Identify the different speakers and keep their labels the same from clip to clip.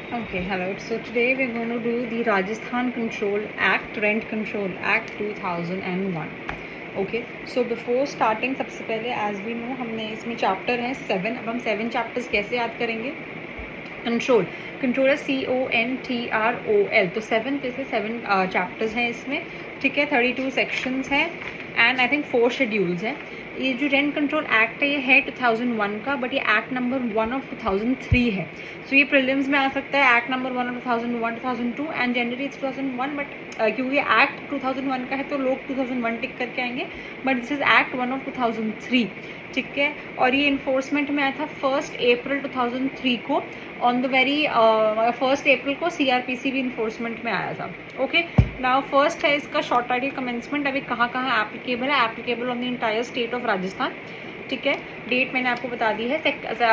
Speaker 1: Okay, hello. So today we're going to do the Rajasthan Control Act, Rent Control Act 2001. Okay, so before starting सबसे पहले as we know हमने इसमें chapter हैं 7. अब हम 7 chapters कैसे याद करेंगे? कंट्रोल है CONTROL, तो 7 पे से 7 चैप्टर्स हैं इसमें, ठीक है. 32 सेक्शंस हैं एंड आई थिंक 4 शेड्यूल्स हैं. ये जो रेंट कंट्रोल एक्ट है ये है 2001 का, बट ये एक्ट नंबर 1 ऑफ 2003 है. सो ये प्रीलिम्स में आ सकता है act number 1 of 2001, 2002 and generally it's 2001, but क्योंकि ये एक्ट 2001 का है तो लोग 2001 टिक करके आएंगे, but this is act 1 of 2003, ठीक है. और ये इन्फोर्समेंट में आया था 1 अप्रैल 2003 को. ऑन द वेरी 1 अप्रैल को CRPC भी इन्फोर्समेंट में आया था. ओके, नाउ फर्स्ट है इसका शॉर्ट टाइटल कमेंसमेंट. अभी कहाँ कहाँ एप्लीकेबल है? Applicable on the entire state of Rajasthan, ठीक है. डेट मैंने आपको बता दी है.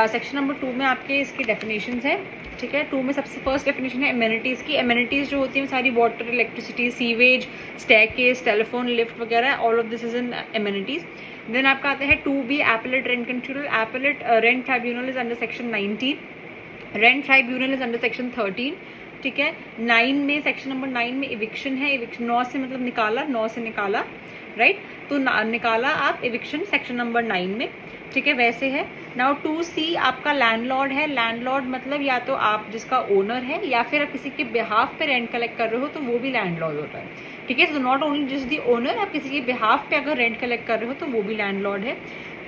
Speaker 1: सेक्शन नंबर 2 में आपके इसकी डेफिनेशंस है, ठीक है. 2 में सबसे फर्स्ट डेफिनेशन है एमिनिटीज़ की. एमिनिटीज़ जो होती हैं सारी water, electricity, sewage, staircase, telephone, lift वगैरह, all of this is in amenities. Then आपका आता है 2B appellate rent control. Appellate rent tribunal is under section 19. Rent tribunal is under section 13, ठीक है. 9 में, सेक्शन नंबर 9 में इविक्शन है. Eviction 9 से मतलब निकाला, 9 से निकाला, राइट. तो निकाला आप इविक्शन सेक्शन नंबर 9 में, ठीक है. वैसे है. नाउ 2C आपका लैंडलॉर्ड है. लैंडलॉर्ड मतलब या तो आप जिसका ओनर है या फिर आप किसी के बिहाफ पे रेंट कलेक्ट कर रहे हो तो वो भी लैंडलॉर्ड होता है, ठीक है. So not only just the owner, आप किसी के बिहाफ पे अगर रेंट कलेक्ट कर रहे हो तो वो भी लैंडलॉर्ड है,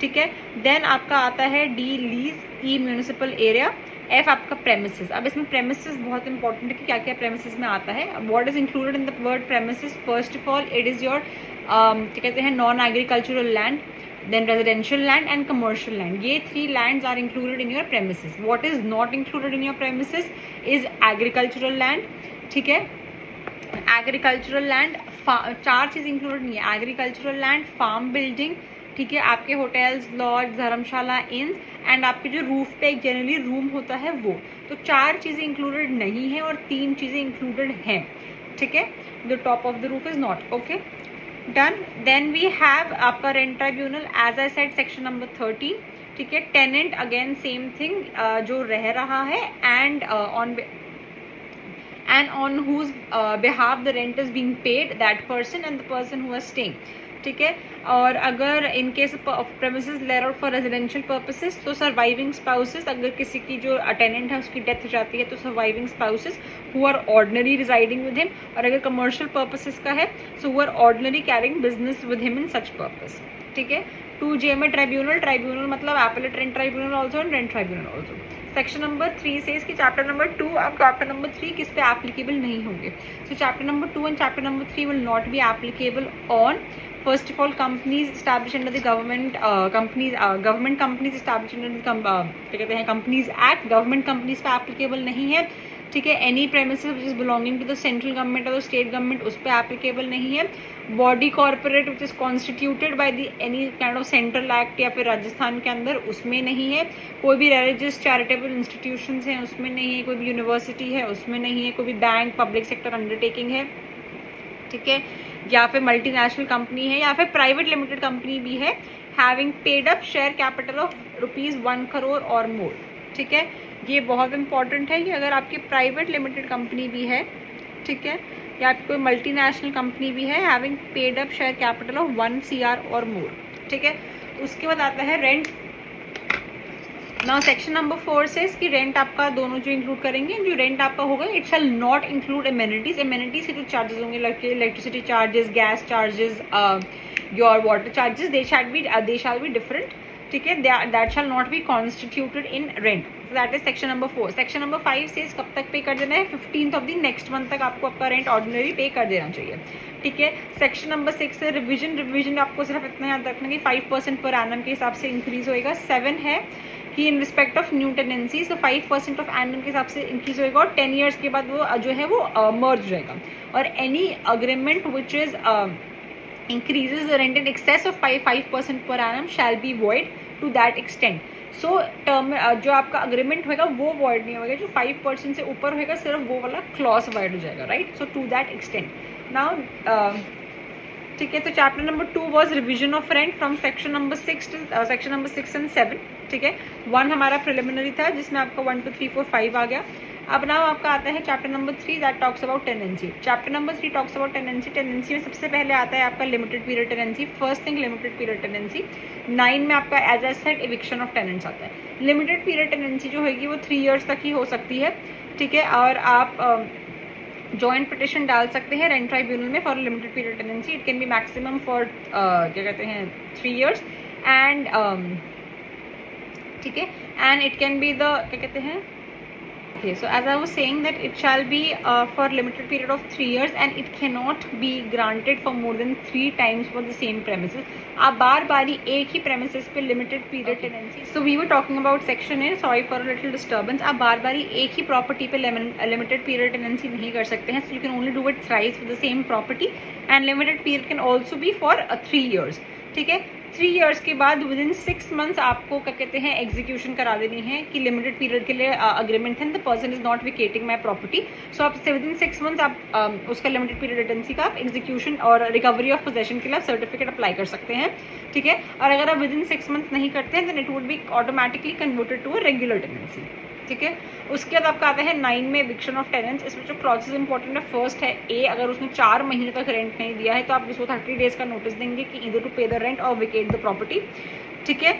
Speaker 1: ठीक है. देन आपका आता है D lease, E municipal area, F आपका प्रेमिसेस. अब इसमें प्रेमिसेस बहुत इंपॉर्टेंट है कि क्या क्या प्रेमिसेस में आता है. What is included in the word premises? First of all it is your क्या कहते हैं non agricultural land, then residential land and commercial land. ये 3 lands are included in your premises. What is not included in your premises is agricultural land, ठीक है. Agricultural land 4 चीज़ included नहीं है. Agricultural land, farm building, ठीक है. आपके hotels, lodge, dharamshala, inn and आपके जो रूफ पे एक जनरली रूम होता है वो. तो 4 चीज़ें इंक्लूडेड नहीं है और 3 चीज़ें इंक्लूडेड हैं, ठीक है. The top of the roof is not. Okay, done. Then we have आपका rent tribunal, as I said section number 13, ठीक है. टेनेंट अगेन सेम थिंग, जो रह रहा है and on whose behalf the rent is being paid, that person and the person who is staying, ठीक है. और अगर in case of premises let out for residential purposes तो सर्वाइविंग स्पाउसेस, अगर किसी की जो अटेंडेंट है उसकी डेथ हो जाती है तो surviving spouses who are ordinary residing with him. और अगर कमर्शियल पर्पसेस का है so who are ordinary carrying business with him in such purpose, ठीक है. 2J में ट्राइब्यूनल मतलब appellate rent tribunal also and rent tribunal also. Section number 3 से इसकी चैप्टर नंबर 2 अब चैप्टर नंबर 3 किस पे एप्लीकेबल नहीं होंगे. So chapter number 2 and chapter number 3 will not be applicable on first of all companies establish under the government government companies establish under क्या कहते हैं कंपनीज एक्ट. गवर्नमेंट कंपनीज पे applicable नहीं है, ठीक है. Any premises which is belonging to the central government और state government उस पर एप्लीकेबल नहीं है. Body corporate which is constituted by the any kind of central act या फिर राजस्थान के अंदर उसमें नहीं है. कोई भी रिलीजियस चैरिटेबल इंस्टीट्यूशंस हैं उसमें नहीं है. कोई भी यूनिवर्सिटी है उसमें नहीं है. कोई भी बैंक, पब्लिक सेक्टर अंडरटेकिंग है, ठीक है, या फिर मल्टीनेशनल कंपनी है या फिर प्राइवेट लिमिटेड कंपनी भी है, having paid up share capital of ₹1 crore और मोर, ठीक है. ये बहुत इंपॉर्टेंट है कि अगर आपकी प्राइवेट लिमिटेड कंपनी भी है, ठीक है, या कोई मल्टीनेशनल कंपनी भी है, having paid up share capital of 1 CR और मोर, ठीक है. उसके बाद आता है रेंट. नाउ सेक्शन नंबर 4 से इसकी रेंट आपका दोनों जो इंक्लूड करेंगे, जो रेंट आपका होगा it shall not include amenities. Amenities के जो चार्जेस होंगे electricity charges, gas charges, your water charges, they shall be different, ठीक है. That shell not be constituted in rent. That is section number 4. Section number 5 से कब तक पे कर देना है? 15th of the next month तक आपको आपका रेंट ऑर्डिनरी पे कर देना चाहिए, ठीक है. सेक्शन नंबर 6 से रिविजन आपको सिर्फ इतना याद रखना कि 5% पर एनम के हिसाब से इंक्रीज होएगा. 7 है कि in respect of new tenancy तो 5% ऑफ एनम के हिसाब से इंक्रीज होएगा और 10 years के बाद वो जो है वो मर्ज हो जाएगा. और any agreement which is increases the rent in excess of 5% per annum shall be void to that extent. So term जो आपका अग्रीमेंट होगा वो void नहीं होगा. जो 5% से ऊपर होगा सिर्फ वो वाला क्लॉज void हो जाएगा, right. So to that extent. Now ठीक है, तो chapter number 2 was revision of rent from section number 6 and 7, ठीक है. 1 हमारा प्रिलिमिनरी था जिसमें आपका 1 2 3 4 5 आ गया. अब नाउ आपका आता है chapter number 3 that talks about tenancy. Chapter number 3 talks about tenancy. Tenancy में सबसे पहले आता है आपका limited period tenancy. First thing limited period tenancy. 9 में आपका as I said eviction of tenants आता है। लिमिटेड पीरियड टेनेंसी जो होगी वो 3 ईयर्स तक ही हो सकती है, ठीक है, और आप जॉइंट पिटिशन डाल सकते हैं रेंट ट्राइब्यूनल में for limited period tenancy. It can be maximum for क्या कहते हैं 3 ईयर्स एंड ठीक है, and it can be the क्या कहते हैं okay, so as I was saying that it shall be for limited period of 3 years and it cannot be granted for more than 3 times for the same premises। आप बार बारी एक ही premises पे limited period tenancy, so we were talking about section A, sorry for a little disturbance। आप बार बारी एक ही property पे limited period tenancy नहीं कर सकते हैं, so you can only do it thrice for the same property and limited period can also be for 3 years, ठीक है। 3 ईयर्स के बाद विद इन 6 मंथ्स आपको क्या कहते हैं एग्जीक्यूशन करा देनी है कि लिमिटेड पीरियड के लिए अग्रीमेंट है, the person is not vacating my property, so आप विद इन 6 मंथ्स आप उसका लिमिटेड पीरियड रिटेंसी का आप एग्जीक्यूशन और रिकवरी ऑफ पोजेशन के लिए आप सर्टिफिकेट अप्लाई कर सकते हैं, ठीक है। और अगर आप विद इन 6 मंथ्स नहीं करते हैं then it would be automatically converted to a regular tenancy, ठीक है। उसके बाद आपका आता है 9 में एविक्शन ऑफ टेनेंट्स। इसमें जो क्लॉजेस इंपॉर्टेंट है, फर्स्ट है ए, अगर उसने 4 महीने तक रेंट नहीं दिया है तो आप उसको 30 डेज का नोटिस देंगे कि either to pay the rent और विकेट द प्रॉपर्टी, ठीक है।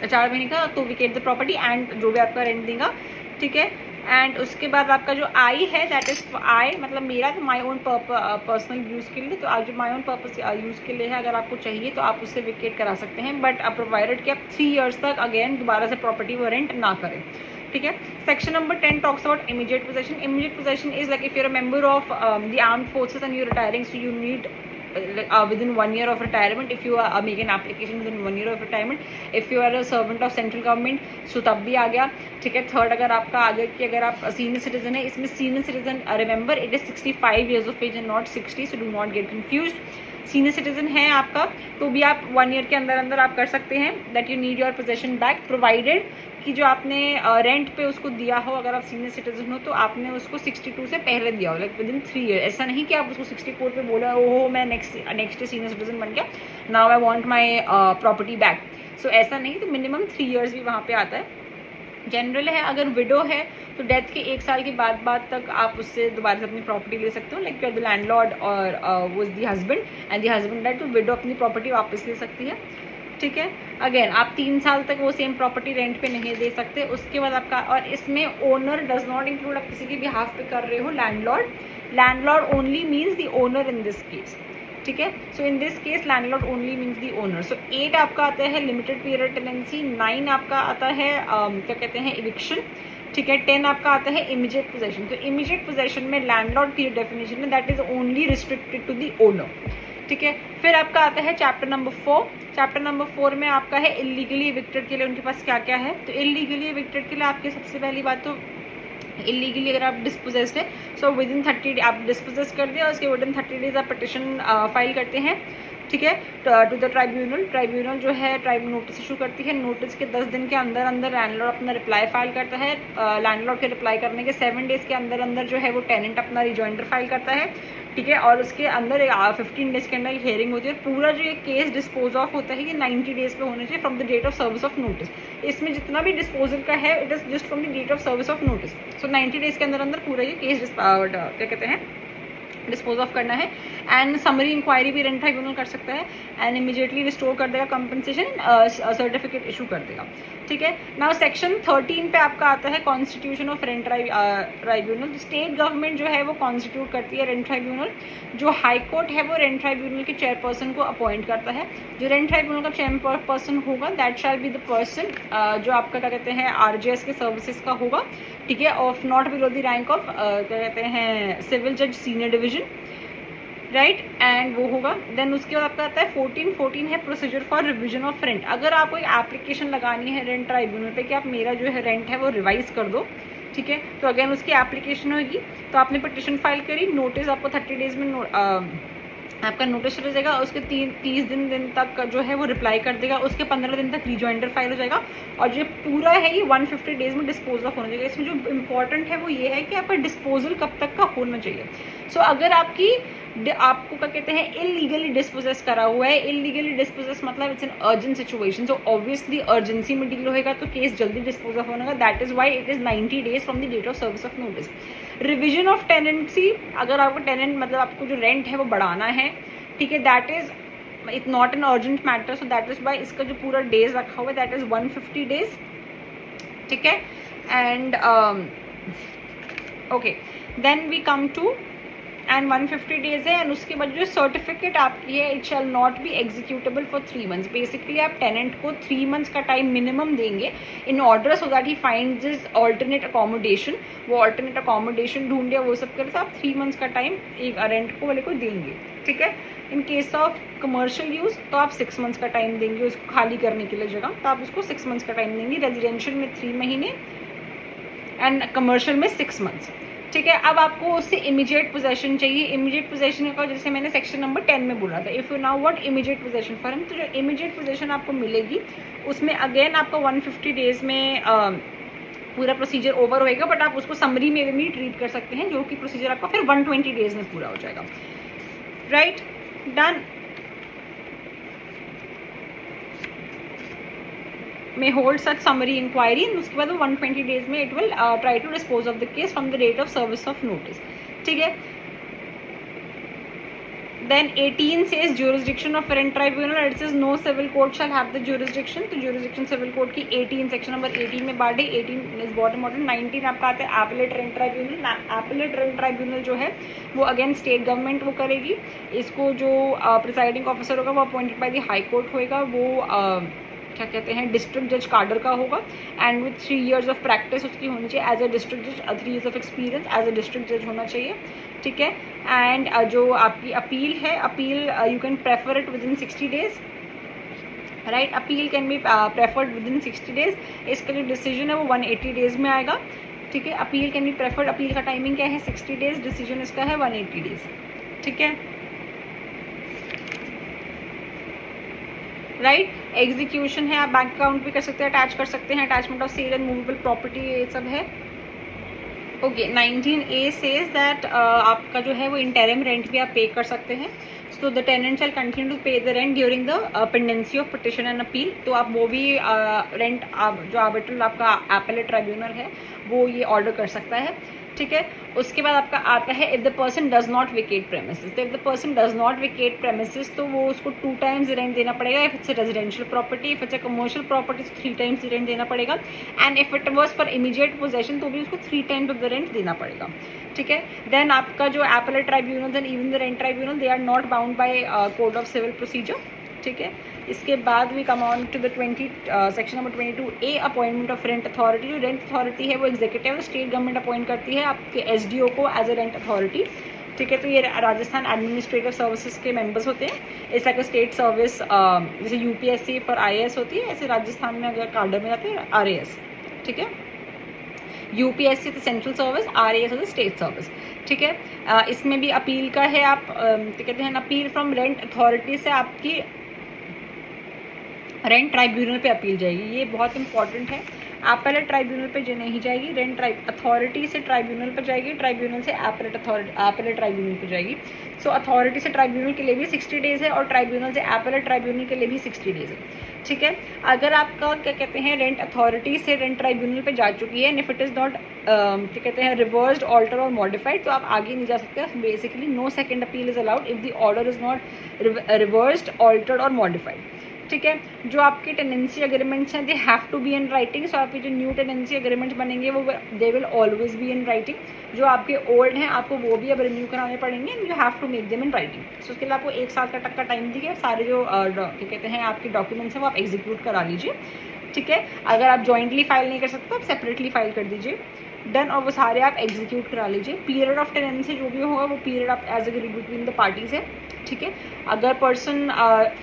Speaker 1: 4 महीने का तो विकेट द प्रॉपर्टी एंड जो भी आपका रेंट देगा, ठीक है। एंड उसके बाद आपका जो आई है दैट इज आई मतलब मेरा तो माई ओन पर्सनल यूज़ के लिए, तो आज जो माई ओन पर्पस यूज़ के लिए है, अगर आपको चाहिए तो आप उससे विकेट करा सकते हैं, बट आप प्रोवाइडेड कि आप 3 ईयर्स तक अगेन दोबारा से प्रॉपर्टी वो रेंट ना करें, ठीक है। Section number 10 talks about immediate possession. Immediate possession is like if you are a member of the armed forces and you retiring, so you need within 1 year of retirement if you are making an application within 1 year of retirement, if you are a servant of central government so तब भी आ गया, ठीक है। Third अगर आपका आ गया कि अगर आप सीनियर सिटीजन है, इसमें senior citizen remember it is 65 years of age and not 60, so do not get confused। Senior citizen है आपका तो भी आप 1 ईयर के अंदर अंदर आप कर सकते हैं that you need your possession back, provided कि जो आपने रेंट पे उसको दिया हो, अगर आप सीनियर सिटीजन हो तो आपने उसको 62 से पहले दिया हो, लाइक विद इन 3 ईयर। ऐसा नहीं कि आप उसको 64 पे बोला ओहो मैं नेक्स्ट सीनियर सिटीजन बन गया, now I want my property back, so ऐसा नहीं। तो मिनिमम 3 ईयर्स भी वहाँ पे आता है। जनरल है अगर विडो है तो डेथ के 1 साल के बाद तक आप उससे दोबारा से अपनी प्रॉपर्टी ले सकते हो, लाइक द लैंडलॉर्ड और वो the husband and the husband dead, तो विडो अपनी प्रॉपर्टी वापस ले सकती है, ठीक है। अगेन आप 3 साल तक वो सेम प्रॉपर्टी रेंट पे नहीं दे सकते। उसके बाद आपका, और इसमें ओनर डज नॉट इंक्लूड, आप किसी के भी हाफ पे कर रहे हो landlord only means the owner in this case, ठीक है। So in this case landlord only means the owner. So 8 आपका आता है लिमिटेड पीरियड टेनेंसी, 9 आपका आता है क्या कहते हैं इविक्शन, ठीक है। 10 आपका आता है इमीडिएट पोजेशन। तो इमीडिएट पोजेशन में लैंडलॉर्ड की डेफिनेशन है that is only restricted to the owner, ठीक है। फिर आपका आता है चैप्टर नंबर 4। चैप्टर नंबर 4 में आपका है इलीगली इविक्टेड के लिए उनके पास क्या क्या है। तो इलीगली इविक्टेड के लिए आपके सबसे पहली बात तो इलीगली अगर आप डिस्पोजेस्ड है सो विद इन 30 आप डिस्पोजेस कर दिया, उसके विद इन 30 डेज आप पिटिशन फाइल करते हैं, ठीक है, टू द ट्राइब्यूनल जो है ट्राइब्यूनल नोटिस इशू करती है। नोटिस के 10 दिन के अंदर अंदर लैंडलॉर्ड अपना रिप्लाई फाइल करता है। लैंडलॉर्ड के रिप्लाई करने के 7 डेज के अंदर अंदर जो है वो टेनेंट अपना रिजॉइंडर फाइल करता है, ठीक है। और उसके अंदर 15 डेज के अंदर हियरिंग होती है। पूरा जो ये केस डिस्पोज ऑफ होता है ये 90 डेज पे होना चाहिए from the date of service of notice. इसमें जितना भी डिस्पोजल का है it is just from the date of service of notice. So 90 days के अंदर अंदर पूरा ये केस क्या कहते हैं डिस्पोज ऑफ करना है। एंड समरी इंक्वायरी भी रेंट ट्राइब्यूनल कर सकता है एंड इमीडिएटली रिस्टोर कर देगा कंपनसेशन, सर्टिफिकेट इशू कर देगा, ठीक है। नाउ सेक्शन 13 पे आपका आता है constitution of rent tribunal. State government जो है वो कॉन्स्टिट्यूट करती है रेंट ट्राइब्यूनल। जो हाई कोर्ट है वो रेंट ट्राइब्यूनल के चेयरपर्सन को अपॉइंट करता है। जो रेंट ट्राइब्यूनल का चेयरपर्सन होगा that shall be the person जो आपका क्या कहते हैं RJS के सर्विसेज का होगा, ठीक है, of not below the rank of क्या कहते हैं सिविल जज सीनियर डिवीजन, राइट, एंड वो होगा। देन उसके बाद आपका आता है 14 है procedure for revision of rent. अगर आप कोई एप्लीकेशन लगानी है रेंट ट्राइब्यूनल पे कि आप मेरा जो है रेंट है वो रिवाइज कर दो, ठीक है, तो अगेन उसकी एप्लीकेशन होगी। तो आपने पिटिशन फाइल करी, नोटिस आपको 30 डेज में आपका नोटिस चला जाएगा, उसके 30 दिन तक जो है वो रिप्लाई कर देगा, उसके 15 दिन तक रिजॉइंडर फाइल हो जाएगा और जो पूरा है ये 150 डेज में डिस्पोज ऑफ होना चाहिए। इसमें जो इम्पोर्टेंट है वो ये है कि आपका डिस्पोजल कब तक का होना चाहिए। सो अगर आपकी आपको क्या कहते हैं, इलीगली डिस्पोजेस करा हुआ है। इलीगली डिस्पोजेस मतलब it's an urgent situation, so obviously urgency में डील होगा तो केस जल्दी डिस्पोज ऑफ होगा। That is why it is 90 days from the date of service of notice. Revision of tenancy, अगर आपको टेनेंट मतलब आपको जो रेंट है वो बढ़ाना है, ठीक है, that is it not an urgent matter, so that is why इसका जो पूरा डेज रखा हुआ है दैट इज 150 days, ठीक है। And okay, then we come to and 150 days है, एंड उसके बाद जो सर्टिफिकेट आपकी है it shall not be executable for 3 months। Basically आप टेनेंट को 3 months का टाइम मिनिमम देंगे in order so that he finds this alternate accommodation, वो ऑल्टरनेट अकोमोडेशन ढूंढे, वो सब करे, तो आप 3 months का टाइम एक रेंट को वाले को देंगे, ठीक है। In case of commercial use तो आप 6 months का टाइम देंगे उसको खाली करने के लिए जगह, तो आप उसको 6 months का टाइम देंगे। रेजिडेंशियल में 3 महीने एंड कमर्शियल में 6 months, ठीक है। अब आपको उससे इमीडिएट पोजेशन चाहिए। इमीडिएट पोजेशन का जैसे मैंने सेक्शन नंबर 10 में बोला था, if you now what immediate possession for him, तो जो इमीडिएट पोजेशन आपको मिलेगी उसमें अगेन आपको 150 days में पूरा प्रोसीजर ओवर होएगा, बट आप उसको समरी में भी ट्रीट कर सकते हैं, जो कि प्रोसीजर आपका फिर 120 days में पूरा हो जाएगा, right, done. may hold such summary inquiry, and उसके बाद वो 120 days में it will try to dispose of the case from the date of service of notice, ठीक है। Then 18 says jurisdiction of rent tribunal, and it says no civil court shall have the jurisdiction, तो jurisdiction civil court की 18 section number 18 में बांटे, 18 is bottom order, 19 आपका आता है appellate rent tribunal. Appellate rent tribunal जो है वो अगेन स्टेट गवर्नमेंट वो करेगी इसको, जो प्रिसाइडिंग ऑफिसर होगा वो appointed by the high court होएगा, वो क्या कहते हैं डिस्ट्रिक्ट जज कार्डर का होगा, and with 3 years of practice उसकी होनी चाहिए एज अ डिस्ट्रिक्ट जज, 3 years of experience as a district जज होना चाहिए, ठीक है। एंड जो आपकी अपील है, appeal you can prefer it with in 60 days, right, appeal can be preferred with in 60 days। इसका जो डिसीजन है वो 180 days में आएगा, ठीक है। Appeal can be preferred, appeal का टाइमिंग क्या है 60 days, डिसीजन इसका है 180 days, ठीक है, राइट। एग्जीक्यूशन है, आप बैंक अकाउंट भी कर सकते हैं, अटैच कर सकते हैं, attachment of sale and movable property ये सब है, ओके। 19A सेज दैट आपका जो है वो इंटरिम रेंट भी आप पे कर सकते हैं, so the tenant shall continue to pay the rent during the pendency of petition and appeal, तो आप वो भी रेंट जो आर्बिट्रल आपका एपेलेट ट्राइब्यूनल है वो ये ऑर्डर कर सकता है, ठीक है। उसके बाद आपका आता है if the person does not vacate premises, तो if the person does not vacate premises तो वो उसको 2 times रेंट देना पड़ेगा। If it's a residential property, if it's a commercial property तो 3 times रेंट देना पड़ेगा, and if it was for immediate possession तो भी उसको 3 times ऑफ द रेंट देना पड़ेगा, ठीक है। देन आपका जो appellate tribunal and even the rent tribunal they are not bound by code of civil procedure, ठीक है। इसके बाद we come on to the section number 22A appointment of rent authority. जो रेंट अथॉरिटी है वो executive state government appoint करती है आपके SDO को एज अ रेंट अथॉरिटी, ठीक है। तो ये राजस्थान एडमिनिस्ट्रेटिव सर्विसेज के मेंबर्स होते हैं। इस तरह स्टेट सर्विस जैसे UPSC पर IAS होती है, ऐसे राजस्थान में अगर कार्डर में जाते हैं RAS, ठीक है। UPSC तो सेंट्रल सर्विस, RAS होता है स्टेट सर्विस, ठीक है। इसमें भी अपील का है, आप कहते हैं अपील फ्रॉम रेंट अथॉरिटी से आपकी रेंट ट्राइब्यूनल पे अपील जाएगी, ये बहुत इंपॉर्टेंट है। एपेलेट ट्राइब्यूनल पे जो नहीं जाएगी, रेंट अथॉरिटी से ट्राइब्यूनल पर जाएगी, ट्राइब्यूनल से एपेलेट ट्राइब्यूनल पे जाएगी। सो अथॉरिटी से ट्राइब्यूनल के लिए भी 60 days है, और ट्राइब्यूनल से एपेलेट ट्राइब्यूनल के लिए भी 60 days है, ठीक है। अगर आपका क्या कहते हैं रेंट अथॉरिटी से रेंट ट्राइब्यूनल पे जा चुकी है, इफ इट इज़ नॉट क्या कहते हैं रिवर्स्ड, ऑल्टर और मॉडिफाइड, तो आप आगे नहीं जा सकते। Basically no second appeal is allowed if the order is not reversed, altered और मॉडिफाइड, ठीक है। जो आपके टेनेंसी एग्रीमेंट्स हैं they have to be in writing, so आपके जो न्यू टेनेंसी एग्रीमेंट्स बनेंगे वो they will always be in writing. जो आपके ओल्ड हैं आपको वो भी अब रिन्यू कराने पड़ेंगे, and you have to make them in writing. So उसके लिए आपको 1 साल का तक का टाइम दिया, सारे जो क्या कहते हैं आपके डॉक्यूमेंट्स हैं वो आप एग्जीक्यूट करा लीजिए, ठीक है। अगर आप जॉइंटली फाइल नहीं कर सकते तो आप सेपरेटली फाइल कर दीजिए, डन, और वो सारे आप एग्जीक्यूट करा लीजिए। पीरियड ऑफ टेनेंसी जो भी होगा वो पीरियड आप as agreed between the parties है, ठीक है। अगर पर्सन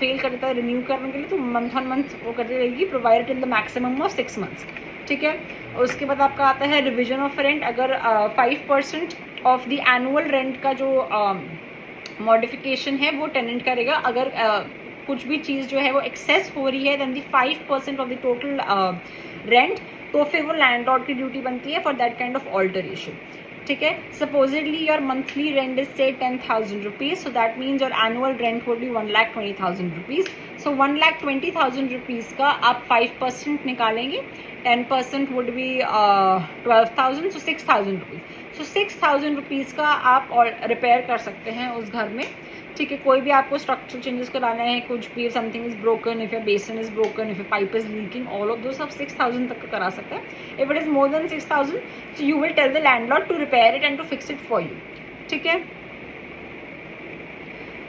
Speaker 1: फेल करता है रिन्यू करने के लिए तो मंथ ऑन मंथ वो करती रहेगी, provided in the maximum of 6 months, ठीक है। उसके बाद आपका आता है रिविजन ऑफ रेंट। अगर 5% ऑफ द एनुअल रेंट का जो मॉडिफिकेशन है वो टेनेंट करेगा। अगर कुछ भी चीज़ जो है वो एक्सेस हो रही है then the 5% of the total rent, तो फिर वो लैंडलॉर्ड की ड्यूटी बनती है for that kind of alteration, ठीक है. Supposedly your monthly rent is say 10,000 rupees, so that means your annual rent would be 1,20,000 rupees. So 1,20,000 rupees का आप 5% निकालेंगे, 10% would be 12,000, so 6,000 rupees. So 6,000 rupees का आप और रिपेयर कर सकते हैं उस घर में. ठीक है. कोई भी आपको स्ट्रक्चरल चेंजेस कराना है, कुछ भी, something is broken, if your basin is broken, if your pipe is leaking, all of those सब 6,000 तक का करा सकते हैं. If it is more than 6,000, so you will tell the landlord to repair it and to fix it for you. ठीक है.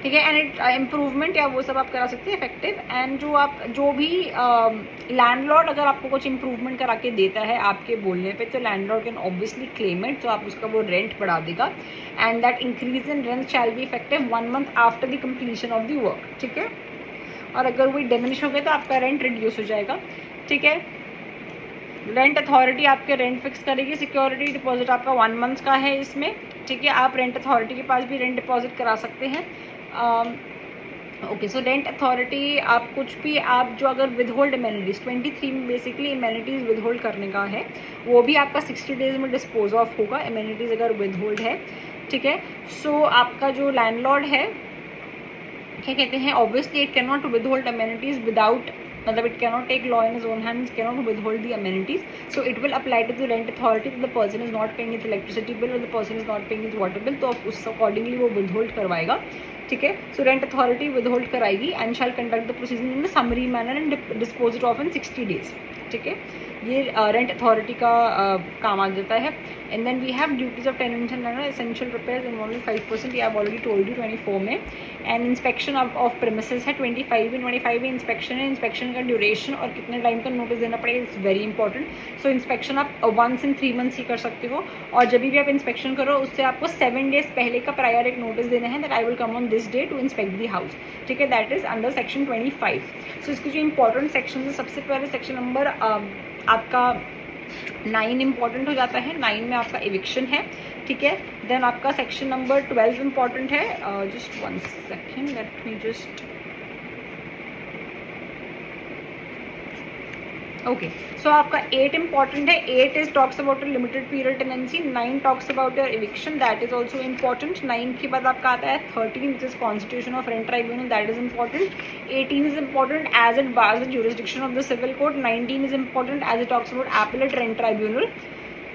Speaker 1: ठीक है. एंड इट इम्प्रूवमेंट या वो सब आप करा सकते हैं इफेक्टिव. एंड जो भी लैंडलॉर्ड अगर आपको कुछ इम्प्रूवमेंट करा के देता है आपके बोलने पे, तो landlord can obviously claim it, तो आप उसका वो रेंट बढ़ा देगा. And that increase in rent shall be effective 1 month after the completion of the work. ठीक है. और अगर वो डिमिनिश हो गया तो आपका रेंट रिड्यूस हो जाएगा. ठीक है. रेंट अथॉरिटी आपके रेंट फिक्स करेगी. सिक्योरिटी डिपॉजिट आपका 1 month का है इसमें. ठीक है. आप रेंट अथॉरिटी के पास भी रेंट डिपॉजिट करा सकते हैं. ओके. सो रेंट अथॉरिटी आप कुछ भी, आप जो अगर विदहोल्ड एमेनिटीज़ 23 में बेसिकली एमेनिटीज़ विदहोल्ड करने का है, वो भी आपका 60 days में डिस्पोज ऑफ होगा, एमेनिटीज़ अगर विदहोल्ड है. ठीक है. सो आपका जो लैंडलॉर्ड है, क्या कहते हैं, obviously it can not withhold amenities without, मतलब it cannot take law in his own hands, cannot withhold the amenities. So it will apply to the rent authority that the person is not paying its electricity bill or the person is not paying its water bill, तो उस accordingly वो withhold करवाएगा. ठीक है. So rent authority withhold कराएगी and shall conduct the procedure in the summary manner and dispose it of in 60 days. ठीक है. ये रेंट अथॉरिटी का काम आ जाता है. And then we have duties of tenants and essential repairs involving 5%, ये आई ऑलरेडी टोल्ड यू 24 में. एंड इंस्पेक्शन ऑफ प्रेमिसेस है 25 में. 25 में इंस्पेक्शन है. इंस्पेक्शन का ड्यूरेशन और कितने टाइम का नोटिस देना पड़ेगा, it's very important. So inspection आप 1 in 3 months ही कर सकते हो, और जब भी आप इंस्पेक्शन करो उससे आपको 7 days पहले का प्रायर एक नोटिस देना है that I will come on this day to inspect the house. ठीक है. That is under section 25. सो इसकी जो इंपॉर्टेंट सेक्शन है, सबसे पहले सेक्शन नंबर आपका 9 इंपॉर्टेंट हो जाता है. 9 में आपका एविक्शन है. ठीक है. देन आपका सेक्शन नंबर 12 इंपॉर्टेंट है. Just 1 second, let me just, okay. So आपका 8 इंपॉर्टेंट है. 8 is talks about limited period tenancy. 9 talks about your eviction, that is also important. 9 के बाद आपका आता है 13 which is constitution of rent tribunal, that is important. 18 is important as it bars the jurisdiction of the civil code. 19 is important as it talks about appellate rent tribunal.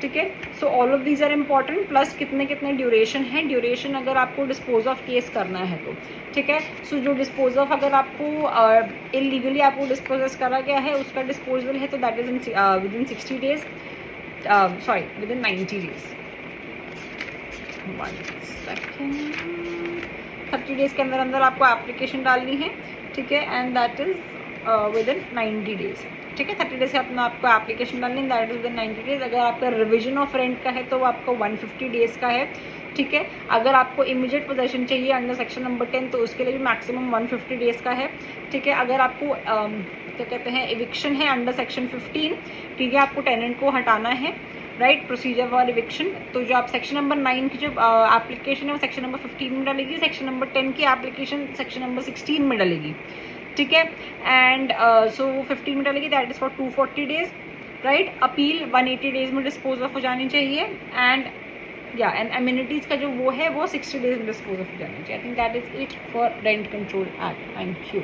Speaker 1: ठीक है. So all of these are important. Plus कितने कितने duration है. Duration अगर आपको dispose of case करना है तो. ठीक है. सो जो डिस्पोज ऑफ, अगर आपको इलीगली आपको डिस्पोज करा गया है, उसका डिस्पोजल है, तो that is with in 60 days, sorry with in 90 days. 1 second. 30 days के अंदर अंदर आपको एप्लीकेशन डालनी है. ठीक है. And that is with in 90 days. ठीक है. 30 days के अपना आपको एप्लीकेशन डालनी है, that is with in 90 days. अगर आपका रिविजन ऑफ रेंट का है तो वो आपको 150 days का है. ठीक है. अगर आपको इमीडिएट पोजेशन चाहिए अंडर सेक्शन नंबर 10, तो उसके लिए भी मैक्सिमम 150 days का है. ठीक है. अगर आपको क्या कहते हैं, एविक्शन है अंडर सेक्शन 15, ठीक है, आपको टेनेंट को हटाना है, राइट, प्रोसीजर फॉर एविक्शन. तो जो आप सेक्शन नंबर 9 की जो एप्लीकेशन है वो सेक्शन नंबर 15 में डालेगी. सेक्शन नंबर 10 की एप्लीकेशन सेक्शन नंबर 16 में डालेगी. ठीक है. एंड सो 15 में डालेगी, that is for 240 days, right. Appeal 180 days में डिस्पोज ऑफ हो जानी चाहिए. एंड या एंड एमिनिटीज़ का जो वो है वो 60 days में डिस्पोज ऑफ हो जानी चाहिए. I think that is it for rent control act. Thank you.